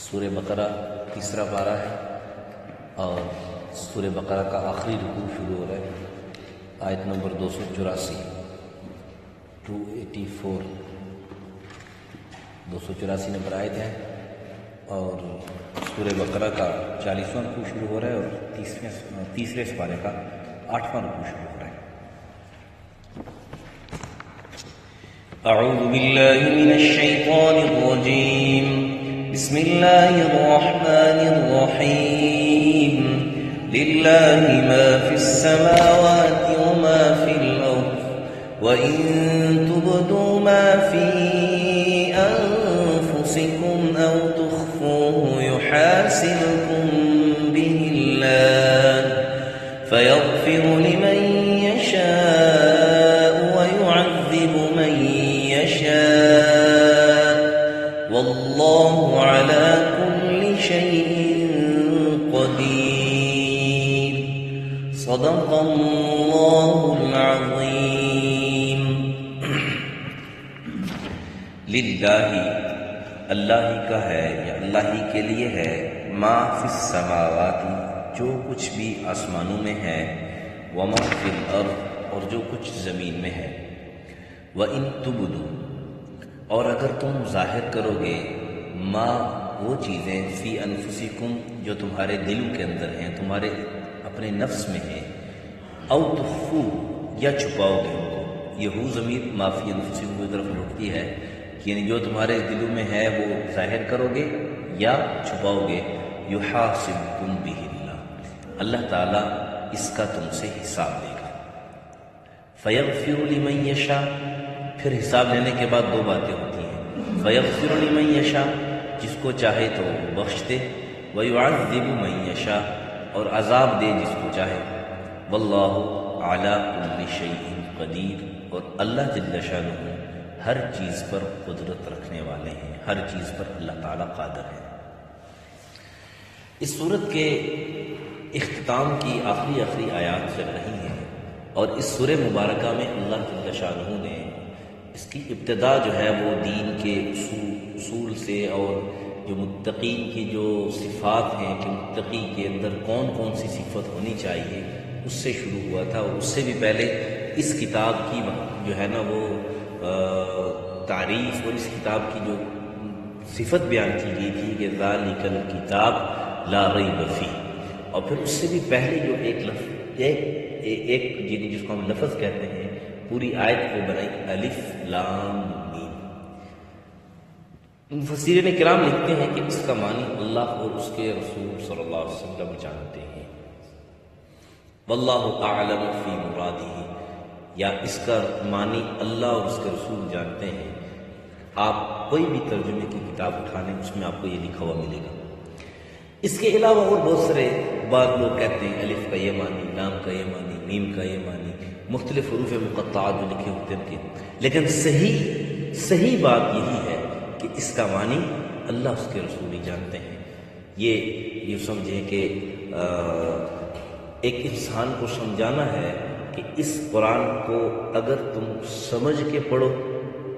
سورہ بقرہ تیسرا پارہ ہے اور سورہ بقرہ کا آخری رکوع شروع ہو رہا ہے، آیت نمبر 284 284 نمبر آیت ہے، اور سورہ بقرہ کا 40واں رکوع شروع ہو رہا ہے اور تیسرے پارے کا 8واں رکوع شروع ہو رہا ہے۔ اعوذ باللہ من الشیطان الرجیم، بسم اللہ الرحمن الرحیم، للہ ما فی السماوات وما فی الارض، وَإِن تُبْدُوا مَا فِي أَنفُسِكُمْ أَوْ تُخْفُوهُ يُحَاسِبْكُم بِهِ اللَّهُ فَيَغْفِرُ لِمَن يَشَاءُ وَيُعَذِّبُ مَن يَشَاءُ وَاللَّهُ عَلَى كُلِّ شَيْءٍ قَدِيرٌ۔ صدق اللہ العظیم۔ للہ اللہ ہی کا ہے یا اللہ ہی کے لیے ہے، ما فی السماوات جو کچھ بھی آسمانوں میں ہے، وما فی الارض اور جو کچھ زمین میں ہے، وَإِن تُبْدُوا اور اگر تم ظاہر کرو گے، ما وہ چیزیں فی انفسکم جو تمہارے دلوں کے اندر ہیں، تمہارے اپنے نفس میں ہیں، او تخفو یا چھپاؤ گے ان کو، یہ ہو ضمیر ما فی انفسکم کی طرف لوٹتی ہے، یعنی جو تمہارے دلوں میں ہے وہ ظاہر کرو گے یا چھپاؤ گے، یحاسبکم بہ اللہ، اللہ تعالیٰ اس کا تم سے حساب لے گا۔ فیغفر لمن یشاء پھر حساب لینے کے بعد دو باتیں ہوتی ہیں، فیغفر لمن یشاء جس کو چاہے تو بخش دے، ویعذب من یشاء اور عذاب دے جس کو چاہے، واللہ علی کل شیء قدیر اور اللہ جل شانہ ہر چیز پر قدرت رکھنے والے ہیں، ہر چیز پر اللہ تعالیٰ قادر ہے۔ اس صورت کے اختتام کی آخری آیات چل رہی ہیں، اور اس سورہ مبارکہ میں اللہ جل شانہ نے اس کی ابتدا جو ہے وہ دین کے اصول سے اور جو متقین کی جو صفات ہیں کہ متقی کے اندر کون کون سی صفت ہونی چاہیے اس سے شروع ہوا تھا، اور اس سے بھی پہلے اس کتاب کی جو ہے نا وہ تعریف اور اس کتاب کی جو صفت بیان کی گئی تھی کہ ذالک الکتاب لا ریب فیہ، اور پھر اس سے بھی پہلے جو ایک جس کو ہم لفظ کہتے ہیں پوری آیت کو بنائی الف لام میم۔ مفسرین کرام لکھتے ہیں کہ اس کا معنی اللہ اور اس کے رسول صلی اللہ علیہ وسلم جانتے ہیں، واللہ اعلم فی مرادہ، یا اس کا معنی اللہ اور اس کے رسول جانتے ہیں۔ آپ کوئی بھی ترجمے کی کتاب اٹھا لیں اس میں آپ کو یہ لکھا ہوا ملے گا۔ اس کے علاوہ اور بہت سارے بعض لوگ کہتے ہیں الف کا یہ معنی، لام کا یہ معنی، میم کا یہ معنی، مختلف حروف مقطعات جو لکھے ہوتے ہیں، لیکن صحیح بات یہی ہے کہ اس کا معنی اللہ اس کے رسول ہی جانتے ہیں۔ یہ سمجھیں کہ ایک انسان کو سمجھانا ہے کہ اس قرآن کو اگر تم سمجھ کے پڑھو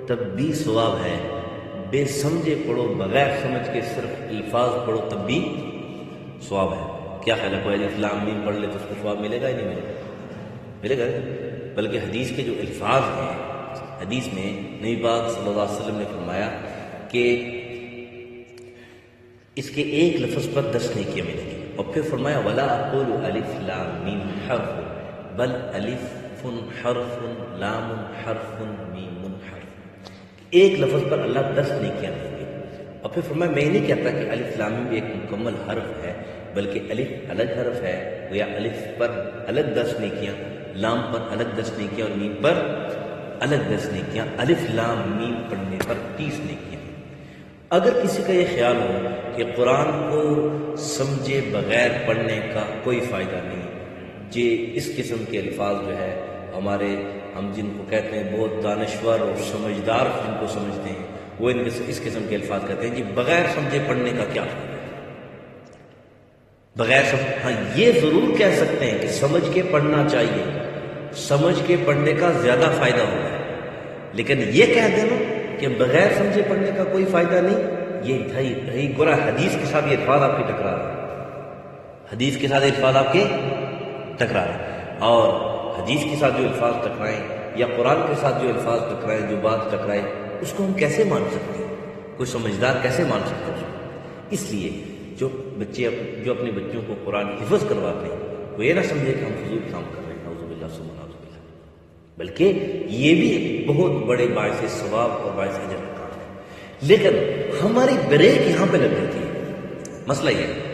تب بھی ثواب ہے، بے سمجھے پڑھو، بغیر سمجھ کے صرف الفاظ پڑھو تب بھی ثواب ہے۔ کیا خیال ہے، کوئی الف لام میم پڑھ لے تو اس کو ثواب ملے گا ہی نہیں ملے گا؟ بلکہ حدیث کے جو الفاظ ہیں، حدیث میں نبی پاک صلی اللہ علیہ وسلم نے فرمایا کہ اس کے ایک لفظ پر 10 نیکیاں ملیں گی، اور پھر فرمایا وَلَا أَقُولُ أَلِف لام میم حرف بل الف حرف لام حرف میم حرف، ایک لفظ پر اللہ 10 نیکیاں دیں گے، اور پھر فرمایا میں نہیں کہتا کہ الف لام میم ایک مکمل حرف ہے، بلکہ الف الگ حرف ہے، یا الف پر الگ 10 نیکیاں، لام پر الگ 10 نیکیاں اور میم پر الگ 10 نیکیاں، الف لام میم پڑھنے پر 30 نیکیاں۔ اگر کسی کا یہ خیال ہو کہ قرآن کو سمجھے بغیر پڑھنے کا کوئی فائدہ نہیں، اس قسم کے الفاظ جو ہے ہم جن کو کہتے ہیں بہت دانشور اور سمجھدار جن کو سمجھتے ہیں، وہ اس قسم کے الفاظ کہتے ہیں جی بغیر سمجھے پڑھنے کا کیا فائدہ ہے، ہاں یہ ضرور کہہ سکتے ہیں کہ سمجھ کے پڑھنا چاہیے، سمجھ کے پڑھنے کا زیادہ فائدہ ہوگا، لیکن یہ کہہ دینا کہ بغیر سمجھے پڑھنے کا کوئی فائدہ نہیں، یہ گورا حدیث کے ساتھ یہ الفاظ آپ کے ٹکرا رہے ہیں، حدیث کے ساتھ الفاظ آپ کے ٹکرا رہے ہیں، اور حدیث کے ساتھ جو الفاظ ٹکرائیں یا قرآن کے ساتھ جو الفاظ ٹکرائیں، جو بات ٹکرائے، اس کو ہم کیسے مان سکتے ہیں؟ کوئی سمجھدار کیسے مان سکتا ہے؟ اس لیے جو بچے جو اپنے بچوں کو قرآن حفظ کرواتے ہیں وہ یہ نہ سمجھے کہ ہم فضول کام کر رہے ہیں، نعوذ باللہ ثم نعوذ باللہ، بلکہ یہ بھی ایک بہت بڑے باعث ثواب اور باعث اجر کا کام ہے۔ لیکن ہماری بریک یہاں پہ لگ جاتی ہے۔ مسئلہ یہ ہے،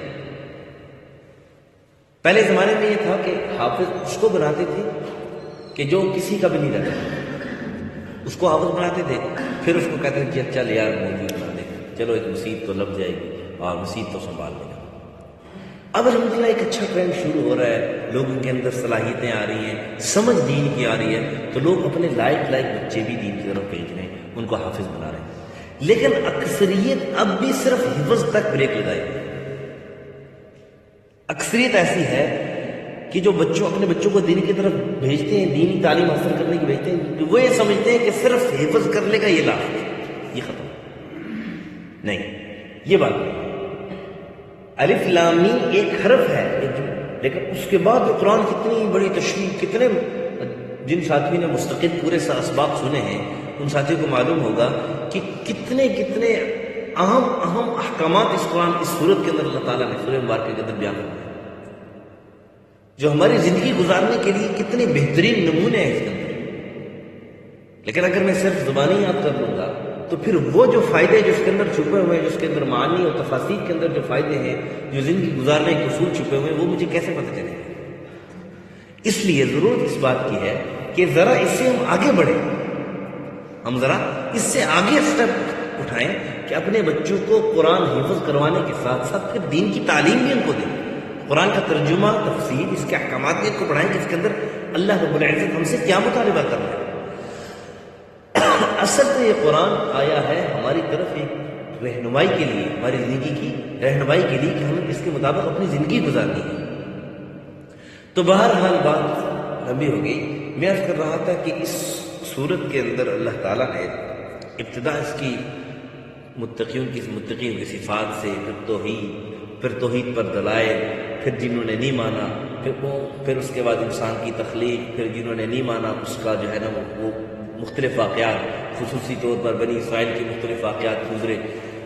پہلے زمانے میں یہ تھا کہ حافظ اس کو بناتے تھے کہ جو کسی کا بھی نہیں رہتا، اس کو حافظ بناتے تھے، پھر اس کو کہتے تھے کہ چل یار مولوی بنا دے، چلو ایک مسیت تو لگ جائے گی اور مسیت تو سنبھال لے گا۔ اب الحمدللہ ایک اچھا ٹرینڈ شروع ہو رہا ہے، لوگوں کے اندر صلاحیتیں آ رہی ہیں، سمجھ دین کی آ رہی ہے، تو لوگ اپنے لائق بچے بھی دین کی طرف بھیج رہے ہیں، ان کو حافظ بنا رہے ہیں۔ لیکن اکثریت اب بھی صرف حفظ تک بریک لگائی ہے۔ اکثریت ایسی ہے کہ جو اپنے بچوں کو دین کی طرف بھیجتے ہیں، دینی تعلیم حاصل کرنے کی بھیجتے ہیں، وہ یہ سمجھتے ہیں کہ صرف حفظ کرنے کا یہ لافظ، یہ ختم نہیں، یہ بات نہیں۔ الف لام میم ایک حرف ہے، لیکن اس کے بعد قرآن کتنی بڑی تشریح، کتنے جن ساتھیوں نے مستقل پورے اسباق سنے ہیں ان ساتھیوں کو معلوم ہوگا کہ کتنے اہم احکامات اس قرآن اس سورت کے اندر اللہ تعالیٰ نے سورہ مبارکہ کے اندر بیان کیا، جو ہماری زندگی گزارنے کے لیے کتنے بہترین نمونے ہیں اس کے اندر۔ لیکن اگر میں صرف زبانی یاد کر لوں گا تو پھر وہ جو فائدے جو اس کے اندر چھپے ہوئے ہیں، جو اس کے اندر معانی اور تفاصیل کے اندر جو فائدے ہیں، جو زندگی گزارنے کے اصول چھپے ہوئے ہیں، وہ مجھے کیسے پتہ چلے گا؟ اس لیے ضرورت اس بات کی ہے کہ ذرا اس سے ہم آگے بڑھیں، ہم ذرا اس سے آگے اسٹیپ اٹھائیں کہ اپنے بچوں کو قرآن حفظ کروانے کے ساتھ ساتھ پھر دین کی تعلیم بھی ان کو دیں، قرآن کا ترجمہ، تفسیر، اس کے احکامات بھی ان کو پڑھائیں کہ اس کے اندر اللہ رب العزت ہم سے کیا مطالبہ کر رہا ہے۔ اصل تو یہ قرآن آیا ہے ہماری طرف ایک رہنمائی کے لیے، ہماری زندگی کی رہنمائی کے لیے کہ ہمیں اس کے مطابق اپنی زندگی گزارنی ہے۔ تو بہرحال بات لمبی ہو گئی، میں عرض کر رہا تھا کہ اس سورت کے اندر اللہ تعالیٰ نے ابتدا اس کی متقین کی صفات سے، پھر توحید پر دلائل، پھر جنہوں نے نہیں مانا، پھر اس کے بعد انسان کی تخلیق، پھر جنہوں نے نہیں مانا اس کا جو ہے نا وہ مختلف واقعات، خصوصی طور پر بنی اسرائیل کے مختلف واقعات گزرے،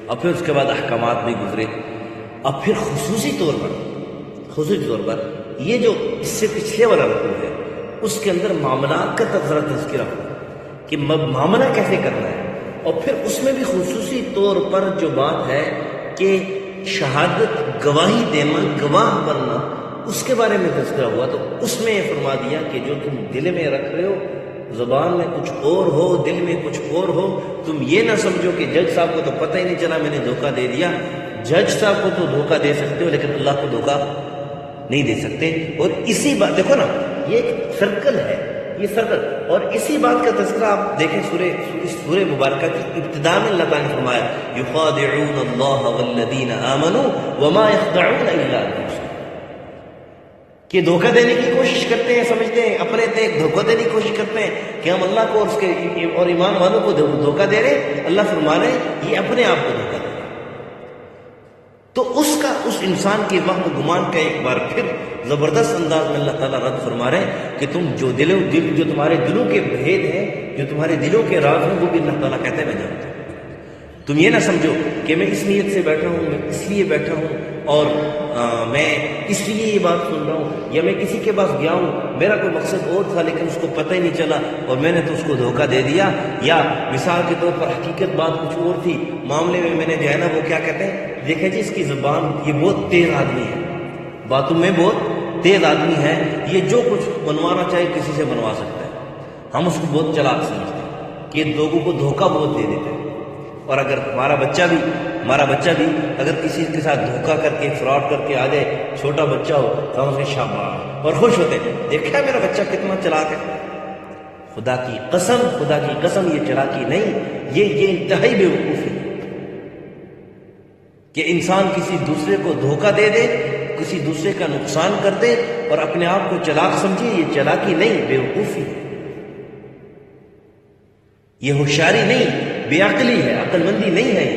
اور پھر اس کے بعد احکامات بھی گزرے، اور پھر خصوصی طور پر یہ جو اس سے پچھلے والا رکوع ہے اس کے اندر معاملات کا تذکرہ ہو کہ معاملہ کیسے کرنا ہے، اور پھر اس میں بھی خصوصی طور پر جو بات ہے کہ شہادت، گواہی دینا، گواہ بننا، اس کے بارے میں تذکرہ ہوا۔ تو اس میں یہ فرما دیا کہ جو تم دل میں رکھ رہے ہو، زبان میں کچھ اور ہو، دل میں کچھ اور ہو، تم یہ نہ سمجھو کہ جج صاحب کو تو پتہ ہی نہیں چلا میں نے دھوکہ دے دیا۔ جج صاحب کو تو دھوکہ دے سکتے ہو لیکن اللہ کو دھوکہ نہیں دے سکتے۔ اور اسی بات دیکھو نا، یہ ایک سرکل ہے، یہ سرکل، اور اسی بات کا تذکرہ آپ دیکھیں سورہ مبارکہ کی ابتدا میں اللہ تعالیٰ نے فرمایا یخادعون اللہ والذین آمنوا وما یخدعون الا انفسهم، کہ دھوکہ دینے کی کوشش کرتے ہیں، سمجھتے ہیں اپنے دھوکہ دینے کی کوشش کرتے ہیں کہ ہم اللہ کو اور ایمان والوں کو دھوکہ دے رہے ہیں۔ اللہ فرما رہے ہیں یہ اپنے آپ کو دھوکہ دے رہے ہیں۔ تو اس انسان کے وہم گمان کا ایک بار پھر زبردست انداز میں اللہ تعالیٰ رد فرما رہے ہیں کہ تم جو تمہارے دلوں کے بھید ہیں، جو تمہارے دلوں کے راز ہیں، وہ بھی اللہ تعالیٰ کہتے ہیں میں جانتا ہوں۔ تم یہ نہ سمجھو کہ میں اس نیت سے بیٹھا ہوں، میں اس لیے بیٹھا ہوں اور میں اس لیے یہ بات سن رہا ہوں، یا میں کسی کے پاس گیا ہوں، میرا کوئی مقصد اور تھا لیکن اس کو پتہ ہی نہیں چلا اور میں نے تو اس کو دھوکہ دے دیا، یا مثال کے طور پر حقیقت بات کچھ اور تھی، معاملے میں نے جو ہے نا وہ کیا کہتے ہیں، دیکھیں جی اس کی زبان، یہ بہت تیز آدمی ہے، باتوں میں بہت تیز آدمی ہے، یہ جو کچھ بنوانا چاہے کسی سے بنوا سکتا ہے۔ ہم اس کو بہت چلاک سمجھتے ہیں کہ لوگوں کو دھوکہ بہت دے دیتے ہیں، اور اگر ہمارا بچہ بھی اگر کسی کے ساتھ دھوکہ کر کے فراڈ کر کے آ جائے، چھوٹا بچہ ہو تو ہم اس کے شاباش اور خوش ہوتے ہیں، دیکھا میرا بچہ کتنا چلاک ہے۔ خدا کی قسم یہ چلاکی نہیں، یہ انتہائی بیوقوفی ہے کہ انسان کسی دوسرے کو دھوکہ دے دے، کسی دوسرے کا نقصان کر دے اور اپنے آپ کو چلاک سمجھے، یہ چلاکی نہیں، بیوقوفی ہے، یہ ہوشیاری نہیں، بے عقلی ہے، عقل مندی نہیں ہے۔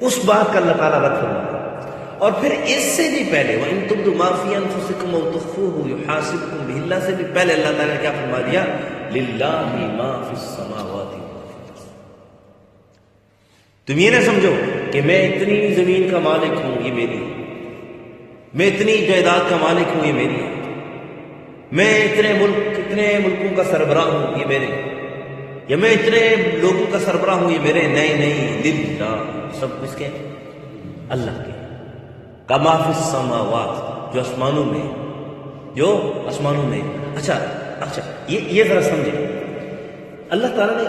اس بات کا اللہ تعالیٰ رد فرمایا. اور پھر اس سے بھی پہلے وَإِن تُبْدُوا مَا فِي أَنفُسِكُمْ أَوْ تُخْفُوهُ يُحَاسِبْكُم بِهِ اللہ سے بھی پہلے اللہ تعالیٰ نے کیا فرما دیا؟ لِلَّهِ مَا فِي السَّمَاوَاتِ وَمَا فِي الْأَرْضِ. تم یہ نہ سمجھو کہ میں اتنی زمین کا مالک ہوں یہ میری ہے، میں اتنی جائیداد کا مالک ہوں یہ میری ہے، میں اتنے ملکوں کا سربراہ ہوں یہ میرے، یا میں اتنے لوگوں کا سربراہ ہوں یہ میرے. نہیں، للہ، سب کس کے؟ اللہ کے. کما فی السماوات، جو آسمانوں میں. اچھا یہ ذرا سمجھیں. اللہ تعالیٰ نے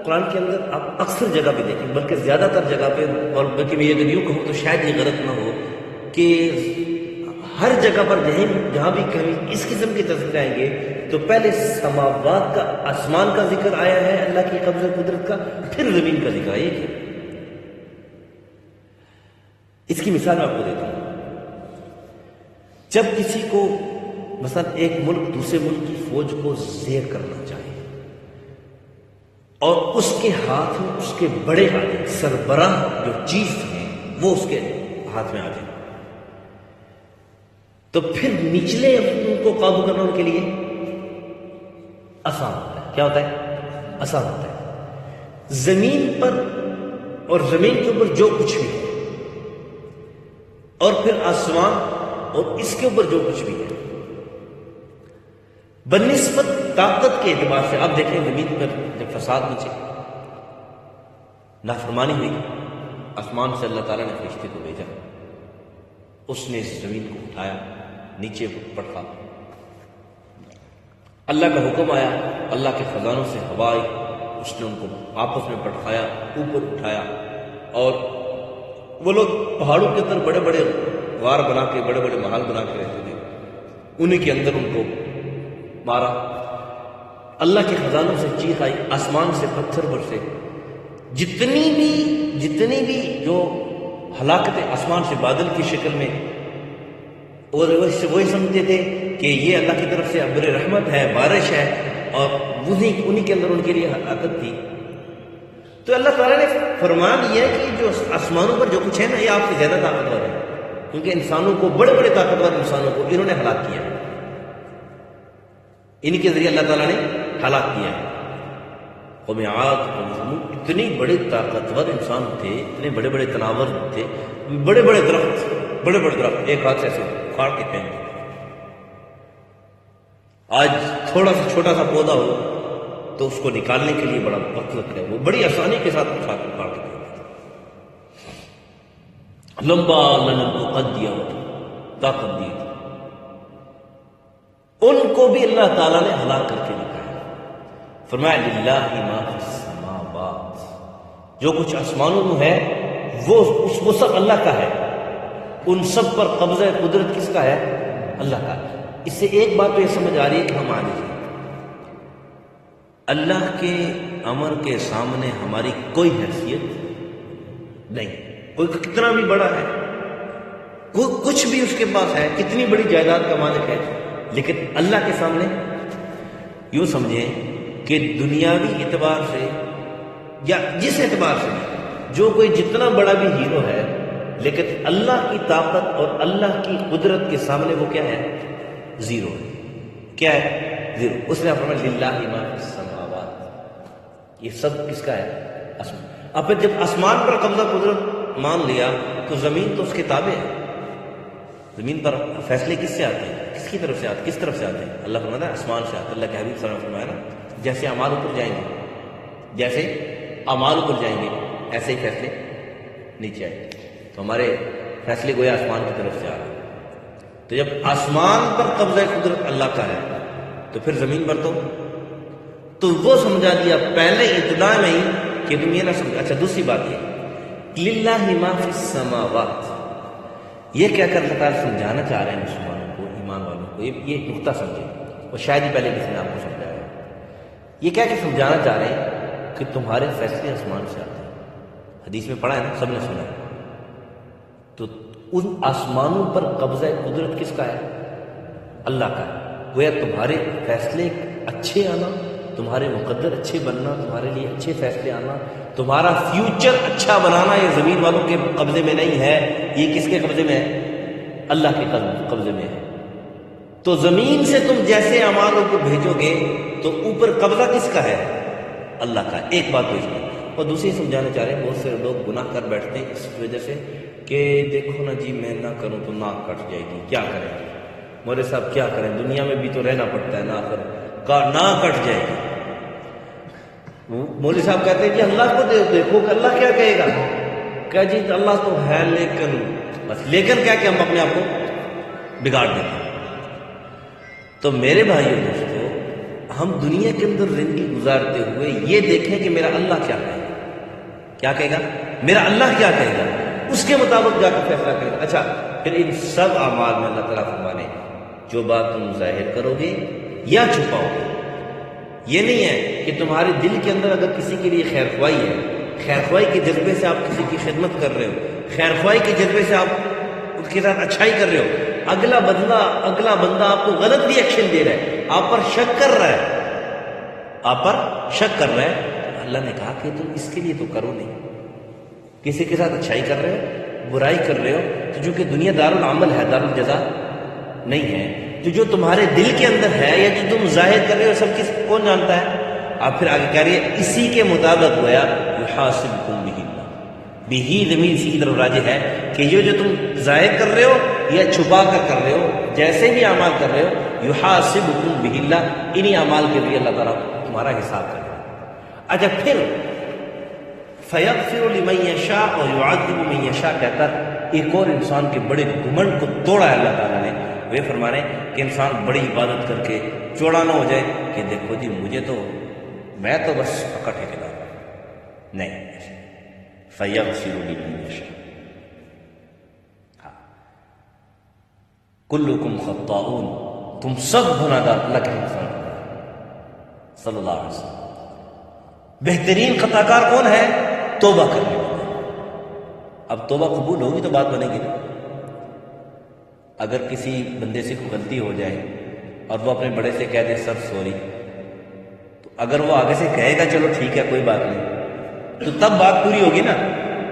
قرآن کے اندر آپ اکثر جگہ پہ دیکھیں، بلکہ زیادہ تر جگہ پہ، اور بلکہ میں اگر یوں کہوں تو شاید یہ غلط نہ ہو کہ ہر جگہ پر جہاں بھی کہیں اس قسم کے تذکر آئیں گے تو پہلے سماوات کا، آسمان کا ذکر آیا ہے اللہ کی قبضہ قدرت کا، پھر زمین کا ذکر آیا ہے. اس کی مثال میں آپ کو دیتا ہوں. جب کسی کو مثلا ایک ملک دوسرے ملک کی فوج کو زیر کرنا چاہے اور اس کے ہاتھ میں اس کے بڑے آدمی سربراہ جو چیف ہیں وہ اس کے ہاتھ میں آ جائیں، تو پھر نچلے ان کو قابو کرنا ان کے لیے آسان ہوتا ہے. کیا ہوتا ہے؟ آسان ہوتا ہے. زمین پر اور زمین کے اوپر جو کچھ بھی ہے، اور پھر آسمان اور اس کے اوپر جو کچھ بھی ہے، بنسبت طاقت کے اعتبار سے آپ دیکھیں زمین پر جب فساد مچے، نافرمانی ہوئی، آسمان سے اللہ تعالیٰ نے فرشتے کو بھیجا، اس نے اس زمین کو اٹھایا، نیچے پٹکا، اللہ کا حکم آیا، اللہ کے خزانوں سے ہوا آئی، اس نے ان کو آپس میں پٹکایا، اوپر اٹھایا، اور وہ لوگ پہاڑوں کے اندر بڑے بڑے غار بنا کے، بڑے بڑے محل بنا کے رہتے تھے، انہیں کے اندر ان کو مارا. اللہ کے خزانوں سے چیخ آئی، آسمان سے پتھر برسے، جتنی بھی جو ہلاکتیں آسمان سے بادل کی شکل میں، اور وہی سمجھتے تھے کہ یہ اللہ کی طرف سے ابر رحمت ہے، بارش ہے، اور انہی کے اندر ان کے لیے ہلاکت تھی. تو اللہ تعالیٰ نے فرما دیا کہ جو آسمانوں پر جو کچھ ہے نا یہ آپ سے زیادہ طاقتور ہے، کیونکہ انسانوں کو، بڑے بڑے طاقتور انسانوں کو انہوں نے ہلاک کیا ہے، ان کے ذریعے اللہ تعالیٰ نے ہلاک کیا ہے. قوم عاد، قوم ثمود اتنی بڑے طاقتور انسان تھے، اتنے بڑے بڑے تناور تھے، بڑے بڑے درخت ایک ہاتھ سے ایسے کاٹ کے پھینک دیتے. آج تھوڑا سا چھوٹا سا پودا ہو تو اس کو نکالنے کے لیے بڑا وقت لگتا ہے، وہ بڑی آسانی کے ساتھ اٹھا کے کاٹ کے پھینک دیتے. لمبا لنن کو قد دیا ہوا تھا، طاقت دی تھی، ان کو بھی اللہ تعالیٰ نے ہلاک کر کے دکھایا. فرمایا للہ ما فی السماوات، جو کچھ آسمانوں میں ہے وہ سب اللہ کا ہے، ان سب پر قبضہ قدرت کس کا ہے؟ اللہ کا. اس سے ایک بات تو یہ سمجھ آ رہی ہے کہ ہم عاجز ہیں، اللہ کے امر کے سامنے ہماری کوئی حیثیت نہیں. کوئی کتنا بھی بڑا ہے، کچھ بھی اس کے پاس ہے، کتنی بڑی جائیداد کا مالک ہے، لیکن اللہ کے سامنے یوں سمجھیں کہ دنیاوی اعتبار سے یا جس اعتبار سے جو کوئی جتنا بڑا بھی ہیرو ہے، لیکن اللہ کی طاقت اور اللہ کی قدرت کے سامنے وہ کیا ہے؟ زیرو ہے. کیا ہے؟ زیرو. اس نے فرمایا للہ ما فی السماوات، یہ سب کس کا ہے؟ آسمان. اب پھر جب آسمان پر قبضہ قدرت مان لیا تو زمین تو اس کے تابع ہے. زمین پر فیصلے کس سے آتے ہیں؟ کس کی طرف سے آتے؟ کس طرف سے آتے ہیں؟ اللہ فرماتا ہے آسمان سے آتے ہیں. اللہ کے حبیب صلی اللہ علیہ وسلم فرمایا نا، جیسے اعمال اوپر جائیں گے، جیسے اعمال اوپر جائیں گے ایسے ہی فیصلے نیچے آئیں گے. تو ہمارے فیصلے گویا آسمان کی طرف سے آ رہے. تو جب آسمان پر قبضہ قدرت اللہ کا ہے تو پھر زمین پر تو وہ سمجھا دیا پہلے ابتدا میں ہی کہ تم یہ نہ سمجھا. اچھا دوسری بات یہ للہ ما فی السماوات، یہ کہہ کر اللہ تعالیٰ سمجھانا چاہ رہے ہیں مسلمانوں کو، ایمان والوں کو، یہ نقطہ سمجھے، اور شاید ہی پہلے کسی نے آپ کو سمجھایا ہے. یہ کہہ کے سمجھانا چاہ رہے ہیں کہ تمہارے فیصلے آسمان سے آتے ہیں. حدیث میں پڑھا ہے نا، سب نے سنا ہے. تو ان آسمانوں پر قبضہ قدرت کس کا ہے؟ اللہ کا ہے. گویا تمہارے فیصلے اچھے آنا تمہارے مقدر اچھے بننا، تمہارے لیے اچھے فیصلے آنا، تمہارا فیوچر اچھا بنانا یہ زمین والوں کے قبضے میں نہیں ہے، یہ کس کے قبضے میں ہے؟ اللہ کے قبضے میں ہے۔ تو زمین سے تم جیسے اعمالوں کو بھیجو گے تو اوپر قبضہ کس کا ہے؟ اللہ کا۔ ایک بات تو اس میں، اور دوسری سمجھانا چاہ رہے ہیں، بہت سے لوگ گناہ کر بیٹھتے ہیں اس وجہ سے کہ دیکھو نا جی میں نہ کروں تو ناک کٹ جائے گی، کیا کریں مولوی صاحب کیا کریں، دنیا میں بھی تو رہنا پڑتا ہے، نہ کٹ جائے گی۔ مولوی صاحب کہتے ہیں کہ اللہ کو دیکھو کہ اللہ کیا کہے گا، کہ جی اللہ تو ہے لیکن بس، لیکن کیا کہ ہم اپنے آپ کو بگاڑ دیتے ہیں۔ تو میرے بھائیو دوستو، ہم دنیا کے اندر زندگی گزارتے ہوئے یہ دیکھیں کہ میرا اللہ کیا کہے گا، کیا کہے گا، میرا اللہ کیا کہے گا، اس کے مطابق جا کے فیصلہ کرے گا۔ اچھا پھر ان سب اعمال میں اللہ تعالیٰ فرمانے جو بات تم ظاہر کرو گے یا چھپاؤ گے، یہ نہیں ہے کہ تمہارے دل کے اندر اگر کسی کے لیے خیر خواہی ہے، خیر خواہی کے جذبے سے آپ کسی کی خدمت کر رہے ہو، خیر خواہی کے جذبے سے آپ اس کے ساتھ اچھائی کر رہے ہو، اگلا بندہ آپ کو غلط بھی ایکشن دے رہا ہے، آپ پر شک کر رہا ہے، تو اللہ نے کہا کہ تم اس کے لیے تو کرو نہیں۔ کسی کے ساتھ اچھائی کر رہے ہو، برائی کر رہے ہو، تو جو کہ دنیا دار العمل ہے، دار الجزا نہیں ہے، تو جو تمہارے دل کے اندر ہے یا جو تم ظاہر کر رہے ہو سب کس کون جانتا ہے؟ آپ پھر آگے کہہ رہی ہے اسی کے مطابق گویا یحاسبکم بہ اللہ، بہ ضمیر اسی کی طرف راجع ہے کہ یہ جو تم ظاہر کر رہے ہو یا چھپا کر رہے ہو، جیسے بھی اعمال کر رہے ہو، یحاسبکم بہ اللہ، انہی اعمال کے لیے اللہ تعالیٰ تمہارا حساب کرے گا۔ اچھا پھر فیغفر لمن یشاء اور یعذب من یشاء کہہ کر ایک اور انسان کے بڑے گھمنڈ کو توڑا ہے اللہ تعالیٰ نے۔ وہ فرمانے کہ انسان بڑی عبادت کر کے چوڑا نہ ہو جائے کہ دیکھو جی میں تو بس پکا ٹھیکیدار ہوں، نہیں، فیغفر لمن یشاء، کلکم خطاؤون، تم سب گناہ گار، اللہ کے انسان صلی اللہ علیہ وسلم۔ بہترین خطا کار کون ہے؟ توبہ کرنے والا۔ اب توبہ قبول ہوگی تو بات بنے گی نا۔ اگر کسی بندے سے کوئی غلطی ہو جائے اور وہ اپنے بڑے سے کہہ دے سر سوری، تو اگر وہ آگے سے کہے گا چلو ٹھیک ہے کوئی بات نہیں، تو تب بات پوری ہوگی نا،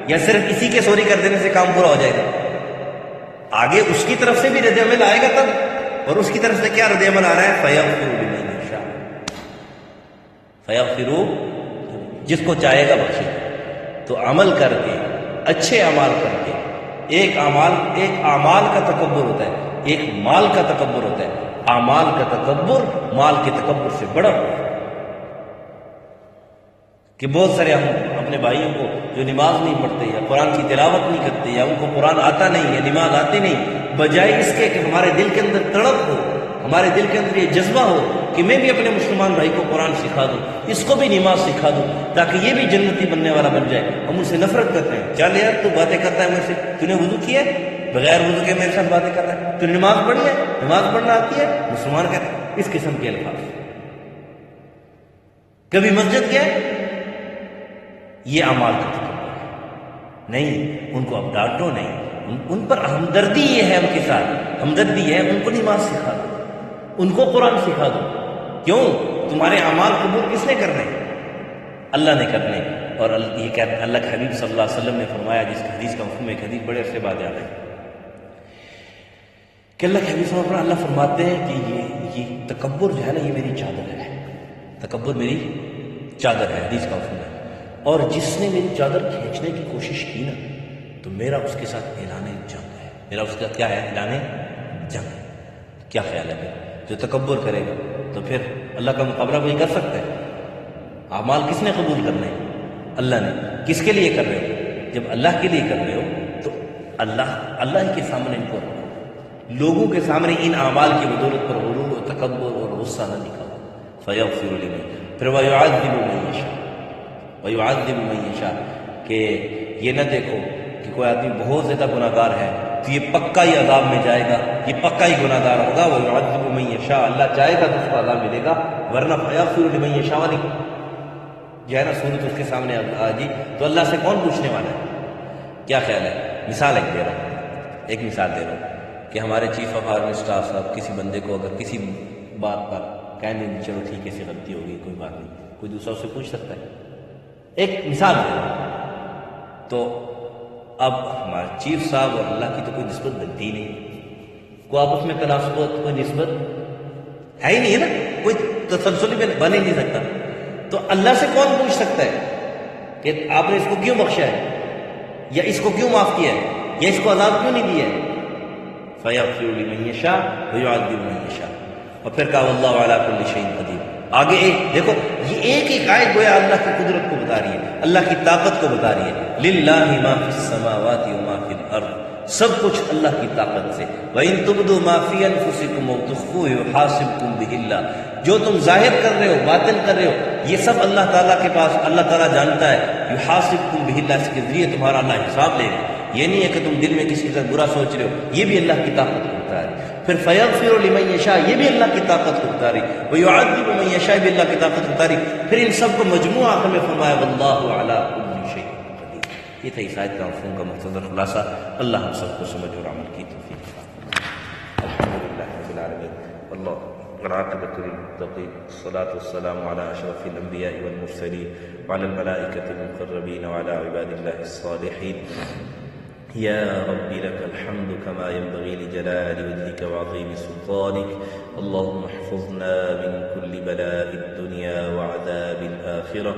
یا صرف اسی کے سوری کر دینے سے کام پورا ہو جائے گا؟ آگے اس کی طرف سے بھی رد عمل آئے گا تب، اور اس کی طرف سے کیا رد عمل آ رہا ہے؟ فیغفر لمن یشاء، فیغفر، جس کو چاہے گا بخشے گا۔ تو عمل کر کے، اچھے اعمال کر کے، ایک اعمال کا تکبر ہوتا ہے، ایک مال کا تکبر ہوتا ہے۔ اعمال کا تکبر مال کے تکبر سے بڑا ہوتا ہے، کہ بہت سارے ہم اپنے بھائیوں کو جو نماز نہیں پڑھتے یا قرآن کی تلاوت نہیں کرتے یا ان کو قرآن آتا نہیں یا نماز آتی نہیں، بجائے اس کے کہ ہمارے دل کے اندر تڑپ ہو، ہمارے دل کے اندر یہ جذبہ ہو کہ میں بھی اپنے مسلمان بھائی کو قرآن سکھا دوں، اس کو بھی نماز سکھا دوں تاکہ یہ بھی جنتی بننے والا بن جائے۔ ہم ان سے نفرت کرتے ہیں، چل یار تو باتیں کرتا ہے مجھ سے، تو نے وضو کیا ہے؟ بغیر وضو کے میرے ساتھ باتیں کر رہا ہے، تو نے نماز پڑھی ہے؟ نماز پڑھنا آتی ہے؟ مسلمان کہتے ہیں اس قسم کے الفاظ۔ کبھی مسجد گئے؟ یہ اعمال کا تکبر ہے، نہیں، ان کو اب ڈانٹو نہیں، ان پر ہمدردی یہ ہے، ان کے ساتھ ہمدردی ہے، ان کو نماز سکھا دو، ان کو قرآن سکھا دو۔ کیوں؟ تمہارے اعمال قبول کس نے کرنے؟ اللہ نے کرنے۔ اور یہ کہتے اللہ کے حبیب صلی اللہ علیہ وسلم نے فرمایا، جس حدیث کا مفہوم ایک حدیث بڑے عرصے بعد یاد ہے، کہ اللہ کے حبیب صلی اللہ علیہ وسلم اللہ فرماتے ہیں کہ یہ تکبر جو ہے نا، یہ میری چادر ہے، تکبر میری چادر ہے، حدیث کا مفہوم ہے، اور جس نے میری چادر کھینچنے کی کوشش کی نا، تو میرا اس کے ساتھ اعلان جنگ ہے، میرا اس کے ساتھ کیا ہے؟ اعلان جنگ ہے۔ کیا خیال ہے پھر جو تکبر کرے گا تو پھر اللہ کا مقابلہ کوئی کر سکتا ہے؟ اعمال کس نے قبول کرنے؟ اللہ نے۔ کس کے لیے کر رہے ہو؟ جب اللہ کے لیے کر رہے ہو تو اللہ کے سامنے ان کو رکھو، لوگوں کے سامنے ان اعمال کی بدولت پر غرور و تکبر اور غصہ نہ دکھاؤ۔ فیغفر لمن، پھر ویعذب من یشاء، ویعذب من یشاء، کہ یہ نہ دیکھو کہ کوئی آدمی بہت زیادہ گناہ گار ہے تو یہ پکا ہی عذاب میں جائے گا، یہ پکا ہی گناہ گار ہوگا۔ ویعذب من یشاء، اللہ چاہے گا تو اس کو عذاب ملے گا، ورنہ فیغفر لمن یشاء والی جو ہے نا صورت اس کے سامنے آ جی تو اللہ سے کون پوچھنے والا ہے؟ کیا خیال ہے؟ مثال ایک مثال دے رہا ہوں کہ ہمارے چیف آف آرمی اسٹاف صاحب کسی بندے کو اگر کسی بات پر کہنے نہیں چلو ٹھیک ہے، ایسی غلطی ہوگی، کوئی بات نہیں، کوئی دوسرا اس سے پوچھ سکتا ہے. ایک مثال ہے. تو اب ہمارے چیف صاحب اور اللہ کی تو کوئی نسبت بنتی ہی نہیں، کوئی آپس میں تناسبت، کوئی نسبت ہے ہی نہیں ہے نا، کوئی تسلسل بن ہی نہیں سکتا. تو اللہ سے کون پوچھ سکتا ہے کہ آپ نے اس کو کیوں بخشا ہے، یا اس کو کیوں معاف کیا ہے، یا اس کو عذاب کیوں نہیں دیا ہے؟ فَيَغْفِرُ لِمَن يَشَاءُ وَيُعَذِّبُ مَن يَشَاءُ. اور پھر کہا وَاللَّهُ عَلَى كُلِّ شَيْءٍ قَدِيرٌ. آگے ایک دیکھو، یہ ایک آیت گویا اللہ کی قدرت کو بتا رہی ہے، اللہ کی طاقت کو بتا رہی ہے. لِلَّهِ مَا فِي السَّمَاوَاتِ وَمَا فِي الْأَرْضِ. سب کچھ اللہ کی طاقت سے. وَإِن تُبْدُوا مَا فِي أَنفُسِكُمْ أَوْ تُخْفُوهُ يُحَاسِبْكُم بِهِ اللَّهُ. جو تم ظاہر کر رہے ہو، باطن کر رہے ہو، یہ سب اللہ تعالیٰ کے پاس، اللہ تعالیٰ جانتا ہے. يُحَاسِبْكُم بِهِ اللَّهُ. اس کے ذریعے تمہارا اللہ حساب لے گا. یہ نہیں ہے کہ تم دل میں کسی کے ساتھ برا سوچ رہے ہو، یہ بھی اللہ کی طاقت کو بتا رہی. پھر فَيَغْفِرُ لِمَن يَشَاءُ، یہ بھی اللہ کی طاقت کو بتا رہی. وَيُعَذِّبُ مَن يَشَاءُ بھی اللہ کی طاقت کو بتا رہی. پھر ان سب کو مجموعہ آخر میں فرمایا وَاللَّهُ عَلَى كُلِّ شَيْءٍ قَدِيرٌ. یہ تھا اس آیت کا مفہوم کا مختصر خلاصہ. اللہ ہم سب کو سمجھ اور عمل کی توفیق عطا فرمائے. الحمدللہ رب العالمین والعاقبۃ للمتقین، الصلاۃ والسلام علی اشرف الانبیاء والمرسلین وعلی الملائکۃ المقربین وعلی عباد اللہ الصالحین. یا رب لك الحمد كما ينبغي لجلال وجهك وعظيم سلطانك. اللهم احفظنا من كل بلاء الدنيا وعذاب الآخرة.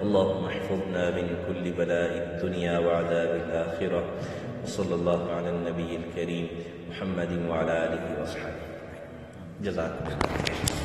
اللهم احفظنا من كل بلاء الدنيا وعذاب الآخرة. وصلى الله على النبي الكريم محمد وعلى آله وأصحابه. جزاكم الله خيرا.